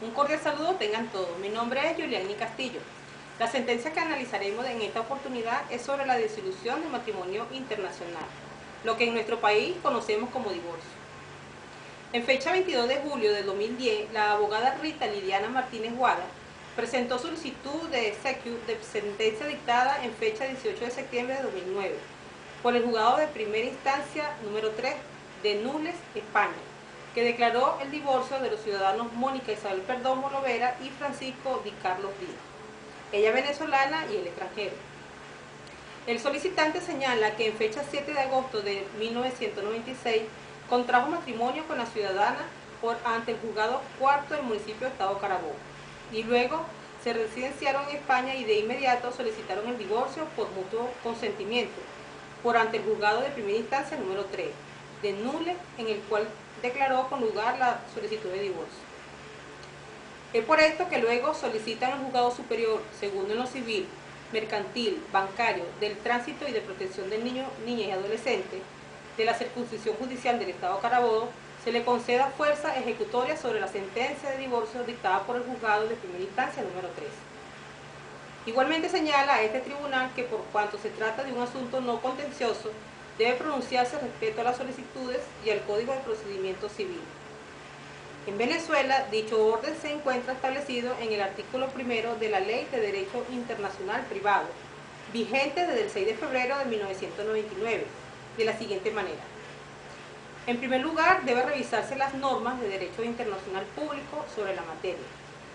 Un cordial saludo tengan todos. Mi nombre es Juliani Castillo. La sentencia que analizaremos en esta oportunidad es sobre la disolución del matrimonio internacional, lo que en nuestro país conocemos como divorcio. En fecha 22 de julio de 2010, la abogada Rita Lidiana Martínez Guada presentó solicitud de exequio de sentencia dictada en fecha 18 de septiembre de 2009 por el juzgado de primera instancia número 3 de Nules, España, que declaró el divorcio de los ciudadanos Mónica Isabel Perdomo Lovera y Francisco Di Carlos Díaz, ella venezolana y él extranjero. El solicitante señala que en fecha 7 de agosto de 1996 contrajo matrimonio con la ciudadana ante el juzgado cuarto del municipio de Estado Carabobo y luego se residenciaron en España y de inmediato solicitaron el divorcio por mutuo consentimiento por ante el juzgado de primera instancia número 3 de Nules, en el cual declaró con lugar la solicitud de divorcio. Es por esto que luego solicitan al juzgado superior, segundo en lo civil, mercantil, bancario, del tránsito y de protección del niño, niña y adolescente, de la circunscripción judicial del Estado Carabobo, se le conceda fuerza ejecutoria sobre la sentencia de divorcio dictada por el juzgado de primera instancia número 3. Igualmente señala a este tribunal que por cuanto se trata de un asunto no contencioso, debe pronunciarse respecto a las solicitudes y al Código de Procedimiento Civil. En Venezuela, dicho orden se encuentra establecido en el artículo 1 de la Ley de Derecho Internacional Privado, vigente desde el 6 de febrero de 1999, de la siguiente manera. En primer lugar, debe revisarse las normas de derecho internacional público sobre la materia,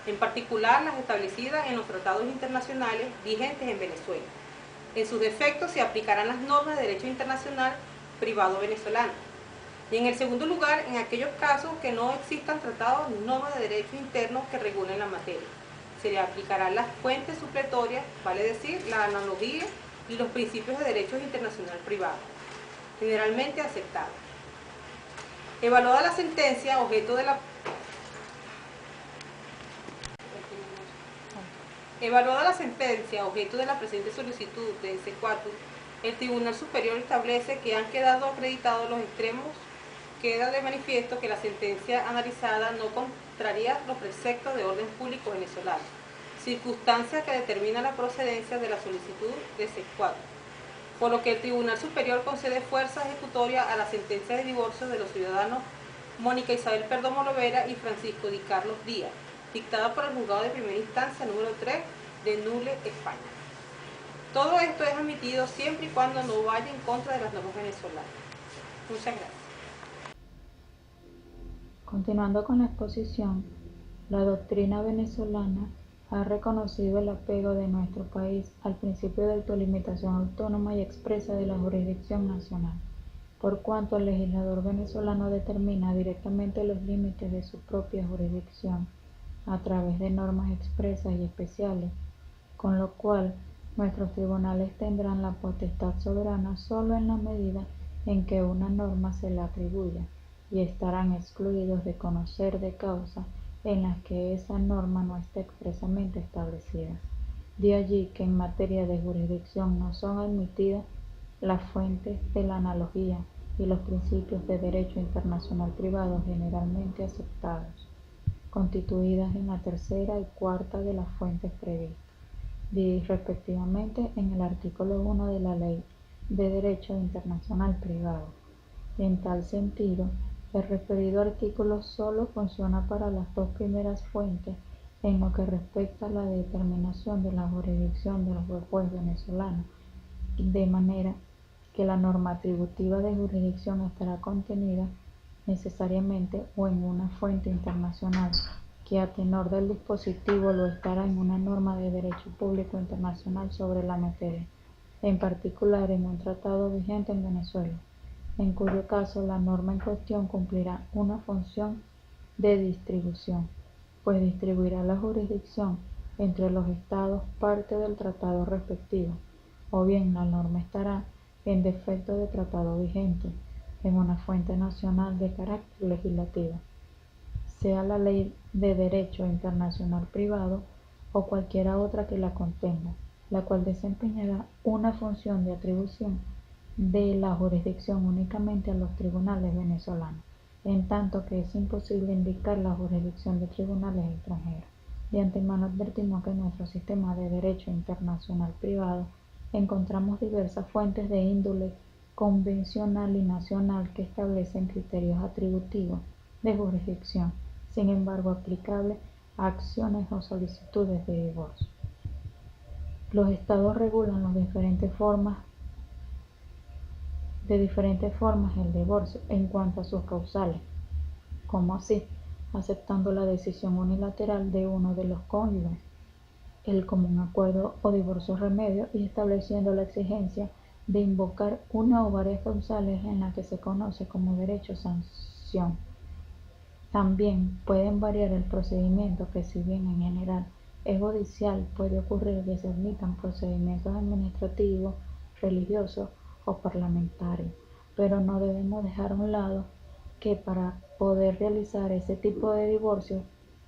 en particular las establecidas en los tratados internacionales vigentes en Venezuela. En sus defectos se aplicarán las normas de derecho internacional privado venezolano. Y en el segundo lugar, en aquellos casos que no existan tratados ni normas de derecho interno que regulen la materia, se le aplicarán las fuentes supletorias, vale decir, la analogía y los principios de derecho internacional privado, generalmente aceptados. Evaluada la sentencia, objeto de la presente solicitud de exequatur, el Tribunal Superior establece que han quedado acreditados los extremos. Queda de manifiesto que la sentencia analizada no contraría los preceptos de orden público venezolano, circunstancia que determina la procedencia de la solicitud de exequatur, por lo que el Tribunal Superior concede fuerza ejecutoria a la sentencia de divorcio de los ciudadanos Mónica Isabel Perdomo Lovera y Francisco Di Carlos Díaz, dictada por el juzgado de primera instancia número 3 de Nules, España. Todo esto es admitido siempre y cuando no vaya en contra de las normas venezolanas. Muchas gracias. Continuando con la exposición, la doctrina venezolana ha reconocido el apego de nuestro país al principio de autolimitación autónoma y expresa de la jurisdicción nacional, por cuanto el legislador venezolano determina directamente los límites de su propia jurisdicción a través de normas expresas y especiales, con lo cual nuestros tribunales tendrán la potestad soberana solo en la medida en que una norma se le atribuya, y estarán excluidos de conocer de causa en las que esa norma no esté expresamente establecida. De allí que en materia de jurisdicción no son admitidas las fuentes de la analogía y los principios de derecho internacional privado generalmente aceptados, constituidas en la tercera y cuarta de las fuentes previstas, respectivamente en el artículo 1 de la Ley de Derecho Internacional Privado. En tal sentido, el referido artículo solo funciona para las dos primeras fuentes en lo que respecta a la determinación de la jurisdicción del juez venezolano, de manera que la norma atributiva de jurisdicción estará contenida necesariamente o en una fuente internacional, que a tenor del dispositivo lo estará en una norma de derecho público internacional sobre la materia, en particular en un tratado vigente en Venezuela, en cuyo caso la norma en cuestión cumplirá una función de distribución, pues distribuirá la jurisdicción entre los estados parte del tratado respectivo, o bien la norma estará, en defecto de tratado vigente, en una fuente nacional de carácter legislativo, sea la ley de derecho internacional privado o cualquiera otra que la contenga, la cual desempeñará una función de atribución de la jurisdicción únicamente a los tribunales venezolanos, en tanto que es imposible indicar la jurisdicción de tribunales extranjeros. De antemano advertimos que en nuestro sistema de derecho internacional privado encontramos diversas fuentes de índole convencional y nacional que establecen criterios atributivos de jurisdicción, sin embargo aplicables a acciones o solicitudes de divorcio. Los estados regulan de diferentes formas el divorcio en cuanto a sus causales, como así, aceptando la decisión unilateral de uno de los cónyuges, el común acuerdo o divorcio remedio, y estableciendo la exigencia de invocar una o varias causales en la que se conoce como derecho sanción. También pueden variar el procedimiento, que si bien en general es judicial, puede ocurrir que se admitan procedimientos administrativos, religiosos o parlamentarios, pero no debemos dejar a un lado que para poder realizar ese tipo de divorcios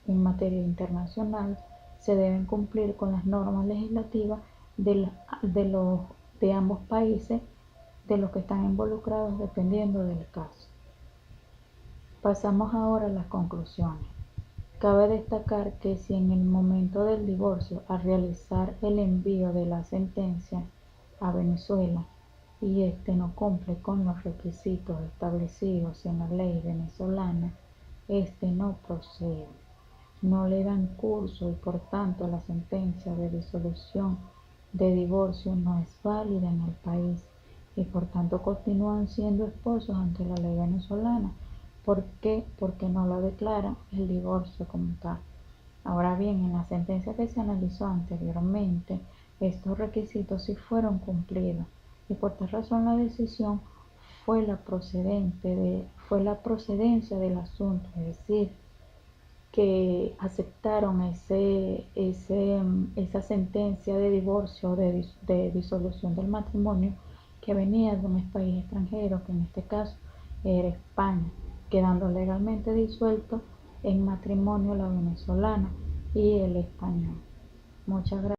en materia internacional se deben cumplir con las normas legislativas de ambos países de los que están involucrados dependiendo del caso. Pasamos ahora a las conclusiones. Cabe destacar que si en el momento del divorcio, al realizar el envío de la sentencia a Venezuela y éste no cumple con los requisitos establecidos en la ley venezolana, éste no procede, no le dan curso y por tanto la sentencia de disolución de divorcio no es válida en el país y por tanto continúan siendo esposos ante la ley venezolana. ¿Por qué? Porque no lo declaran el divorcio como tal. Ahora bien, en la sentencia que se analizó anteriormente, estos requisitos sí fueron cumplidos y por tal razón la decisión fue la procedencia del asunto, es decir, que aceptaron esa sentencia de divorcio, de disolución del matrimonio, que venía de un país extranjero, que en este caso era España, quedando legalmente disuelto en matrimonio la venezolana y el español. Muchas gracias.